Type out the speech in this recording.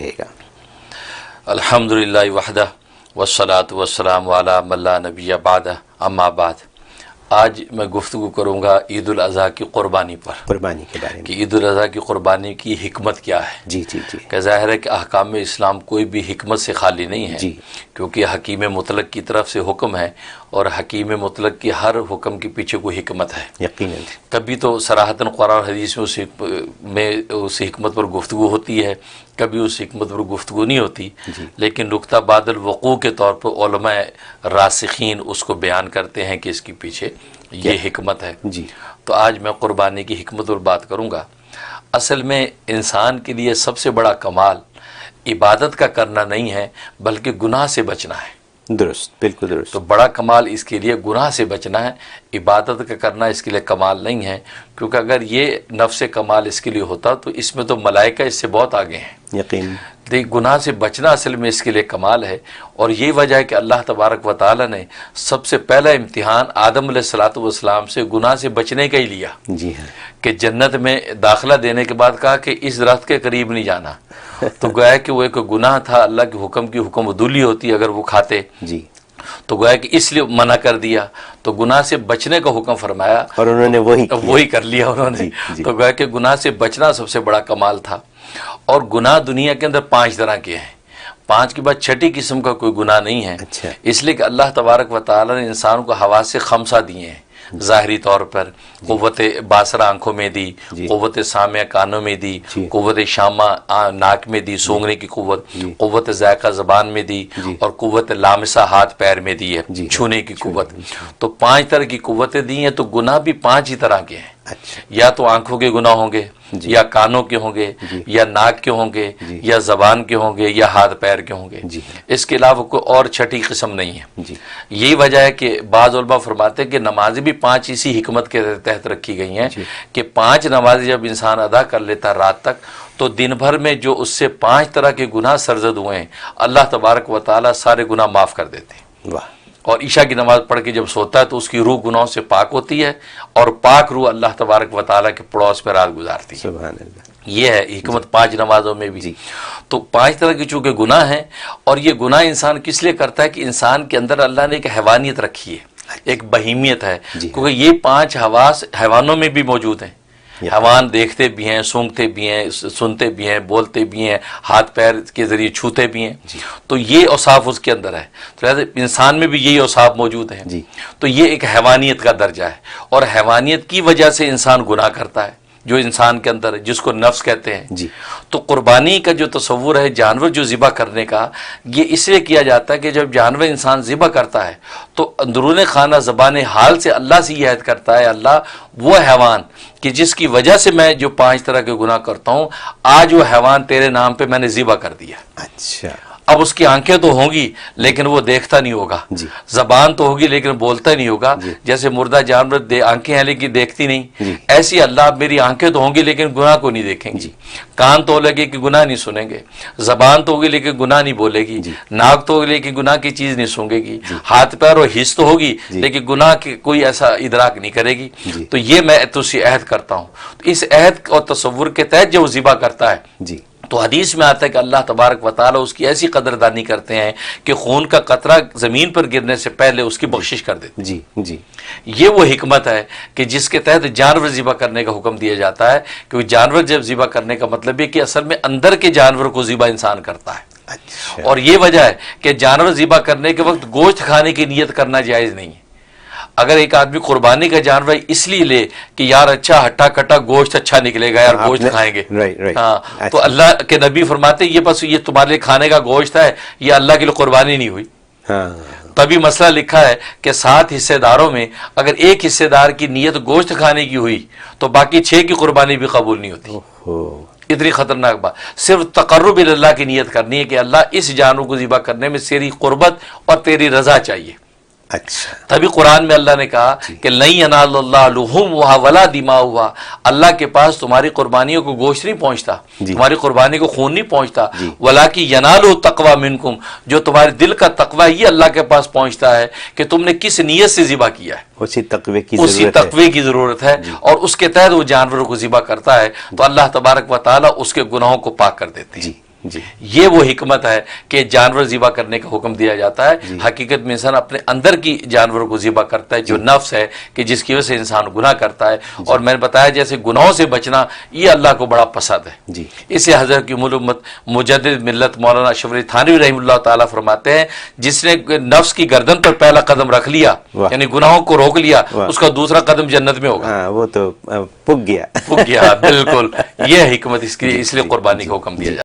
رہے گا۔ الحمدللہ وحدہ والصلاۃ والسلام علی من لا نبی بعدہ، اما بعد۔ آج میں گفتگو کروں گا عید الاضحیٰ کی قربانی پر، قربانی کے بارے میں کہ عید الاضحیٰ کی قربانی کی حکمت کیا ہے۔ جی جی جی کہ ظاہر ہے کہ احکام اسلام کوئی بھی حکمت سے خالی نہیں ہے، جی، کیونکہ حکیم مطلق کی طرف سے حکم ہے، اور حکیم مطلق کی ہر حکم کے پیچھے کوئی حکمت ہے۔ یقیناً کبھی تو صراحتاً قرآن حدیث میں اس حکمت پر گفتگو ہوتی ہے، کبھی اس حکمت پر گفتگو نہیں ہوتی، جی لیکن نقطہ بعد الوقوع کے طور پر علماء راسخین اس کو بیان کرتے ہیں کہ اس کے پیچھے یہ حکمت ہے۔ جی تو آج میں قربانی کی حکمت پر بات کروں گا۔ اصل میں انسان کے لیے سب سے بڑا کمال عبادت کا کرنا نہیں ہے، بلکہ گناہ سے بچنا ہے۔ درست، بالکل درست۔ تو بڑا کمال اس کے لیے گناہ سے بچنا ہے، عبادت کا کرنا اس کے لیے کمال نہیں ہے، کیونکہ اگر یہ نفس کمال اس کے لیے ہوتا تو اس میں تو ملائکہ اس سے بہت آگے ہیں۔ یقین دیکھ، گناہ سے بچنا اصل میں اس کے لیے کمال ہے، اور یہ وجہ ہے کہ اللہ تبارک و تعالیٰ نے سب سے پہلا امتحان آدم علیہ الصلوۃ والسلام سے گناہ سے بچنے کا ہی لیا، جی ہاں، کہ جنت میں داخلہ دینے کے بعد کہا کہ اس درخت کے قریب نہیں جانا، تو گویا کہ وہ ایک گناہ تھا، اللہ کے حکم کی حکم عدولی ہوتی اگر وہ کھاتے، جی، تو گویا کہ اس لیے منع کر دیا، تو گناہ سے بچنے کا حکم فرمایا، اور انہوں نے وہی کر لیا انہوں نے۔ جی جی تو گویا کہ گناہ سے بچنا سب سے بڑا کمال تھا۔ اور گناہ دنیا کے اندر 5 طرح کے ہیں، 5 کے بعد چھٹی قسم کا کوئی گناہ نہیں ہے، اچھا، اس لیے کہ اللہ تبارک و تعالیٰ نے انسان کو حواس خمسہ دیے ہیں۔ ظاہری طور پر قوت باصرہ آنکھوں میں دی، جی، قوت سامعہ کانوں میں دی، جی، قوت شامہ ناک میں دی، سونگنے کی قوت، جی، قوت ذائقہ زبان میں دی، جی، اور قوت لامسہ ہاتھ پیر میں دی ہے، جی، چھونے کی قوت۔ اچھا، تو 5 طرح کی قوتیں دی ہیں، تو گناہ بھی 5 ہی طرح کے ہیں، اچھا، یا تو آنکھوں کے گناہ ہوں گے، جی، یا کانوں کے ہوں گے، جی، یا ناک کے ہوں گے، جی، یا زبان کے ہوں گے، یا ہاتھ پیر کے ہوں گے۔ جی، اس کے علاوہ کوئی اور چھٹی قسم نہیں ہے۔ جی، یہی وجہ ہے کہ بعض علماء فرماتے ہیں کہ نمازیں بھی 5 اسی حکمت کے تحت رکھی گئی ہیں، جی، کہ 5 نمازیں جب انسان ادا کر لیتا رات تک، تو دن بھر میں جو اس سے 5 طرح کے گناہ سرزد ہوئے ہیں، اللہ تبارک و تعالیٰ سارے گناہ معاف کر دیتے ہیں۔ واہ، اور عشاء کی نماز پڑھ کے جب سوتا ہے تو اس کی روح گناہوں سے پاک ہوتی ہے، اور پاک روح اللہ تبارک و تعالیٰ کے پڑوس میں رات گزارتی ہے۔ سبحان اللہ، یہ ہے حکمت 5 نمازوں میں بھی۔ جی، تو 5 طرح کے چونکہ گناہ ہیں، اور یہ گناہ انسان کس لیے کرتا ہے کہ انسان کے اندر اللہ نے ایک حیوانیت رکھی ہے، ایک بہیمیت ہے، جی، کیونکہ یہ 5 حواس حیوانوں میں بھی موجود ہیں۔ یا، حیوان دیکھتے بھی ہیں، سونگتے بھی ہیں، سنتے بھی ہیں، بولتے بھی ہیں، ہاتھ پیر کے ذریعے چھوتے بھی ہیں، جی، تو یہ اوصاف اس کے اندر ہے۔ تو لہٰذا انسان میں بھی یہی اوصاف موجود ہیں، جی، تو یہ ایک حیوانیت کا درجہ ہے، اور حیوانیت کی وجہ سے انسان گناہ کرتا ہے، جو انسان کے اندر ہے، جس کو نفس کہتے ہیں۔ جی، تو قربانی کا جو تصور ہے جانور جو ذبح کرنے کا، یہ اس لیے کیا جاتا ہے کہ جب جانور انسان ذبح کرتا ہے تو اندرون خانہ زبان حال سے اللہ سے یہ عہد کرتا ہے، اللہ وہ حیوان کہ جس کی وجہ سے میں جو 5 طرح کے گناہ کرتا ہوں، آج وہ حیوان تیرے نام پہ میں نے ذبح کر دیا۔ اچھا، اب اس کی آنکھیں تو ہوں گی لیکن وہ دیکھتا نہیں ہوگا، جی، زبان تو ہوگی لیکن بولتا نہیں ہوگا، جی، جیسے مردہ جانور آنکھیں ہیں لیکن دیکھتی نہیں، جی، ایسی اللہ میری آنکھیں تو ہوں گی لیکن گناہ کو نہیں دیکھیں گی، جی، کان تو لگے کہ گناہ نہیں سنیں گے، زبان تو ہوگی لیکن گناہ نہیں بولے گی، جی، ناک تو ہوگی لیکن گناہ کی چیز نہیں سونگے گی، جی، ہاتھ پیر اور حس تو ہوگی جی، لیکن گناہ کی کوئی ایسا ادراک نہیں کرے گی۔ جی، تو یہ میں تجھ سے عہد کرتا ہوں، تو اس عہد اور تصور کے تحت جو وہ ذبح کرتا ہے، جی، تو حدیث میں آتا ہے کہ اللہ تبارک و تعالیٰ اس کی ایسی قدردانی کرتے ہیں کہ خون کا قطرہ زمین پر گرنے سے پہلے اس کی بخشش کر دیتے ہیں۔ جی، جی، یہ وہ حکمت ہے کہ جس کے تحت جانور ذبح کرنے کا حکم دیا جاتا ہے، کیونکہ جانور جب ذبح کرنے کا مطلب یہ کہ اصل میں اندر کے جانور کو ذبح انسان کرتا ہے، اچھا، اور یہ وجہ ہے کہ جانور ذبح کرنے کے وقت گوشت کھانے کی نیت کرنا جائز نہیں ہے۔ اگر ایک آدمی قربانی کا جانور اس لیے لے کہ یار اچھا ہٹا کٹا گوشت اچھا نکلے گا، یار گوشت کھائیں گے، ہاں، تو اللہ کے نبی فرماتے یہ بس یہ تمہارے لیے کھانے کا گوشت ہے، یہ اللہ کے لیے قربانی نہیں ہوئی۔ ہاں، تبھی مسئلہ لکھا ہے کہ 7 حصے داروں میں اگر ایک حصے دار کی نیت گوشت کھانے کی ہوئی تو باقی 6 کی قربانی بھی قبول نہیں ہوتی۔ اوہو، اتنی خطرناک بات، صرف تقرب اللہ کی نیت کرنی ہے کہ اللہ اس جانور کو ذبح کرنے میں تیری قربت اور تیری رضا چاہیے۔ اچھا، تبھی قرآن میں اللہ نے کہا کہ لن ینال اللہ لحومھا ولا دماؤھا، اللہ کے پاس تمہاری قربانیوں کو گوشت نہیں پہنچتا، جی، تمہاری قربانی کو خون نہیں پہنچتا، جی، ولکن ینالہ التقوی منکم، جو تمہارے دل کا تقوی یہ اللہ کے پاس پہنچتا ہے کہ تم نے کس نیت سے ذبح کیا ہے، اسی تقوی کی اسی ضرورت ہے۔ تقوی کی ضرورت ہے، اور اس کے تحت وہ جانوروں کو ذبح کرتا ہے تو اللہ تبارک و تعالیٰ اس کے گناہوں کو پاک کر دیتے ہیں۔ جی، جی یہ وہ حکمت ہے کہ جانور ذبح کرنے کا حکم دیا جاتا ہے. حقیقت میں انسان اپنے اندر کی جانور کو ذبح کرتا ہے جو نفس ہے کہ جس کی وجہ سے انسان گناہ کرتا ہے. اور میں نے بتایا جیسے گناہوں سے بچنا یہ اللہ کو بڑا پسند ہے. جی اسے حضرت کی ملت مجدد ملت مولانا اشرف علی تھانوی رحمہ اللہ تعالیٰ فرماتے ہیں جس نے نفس کی گردن پر پہلا قدم رکھ لیا یعنی گناہوں کو روک لیا اس کا دوسرا قدم جنت میں ہوگا. ہاں وہ تو پک گیا. بالکل یہ حکمت اس لیے قربانی کا حکم دیا جاتا ہے.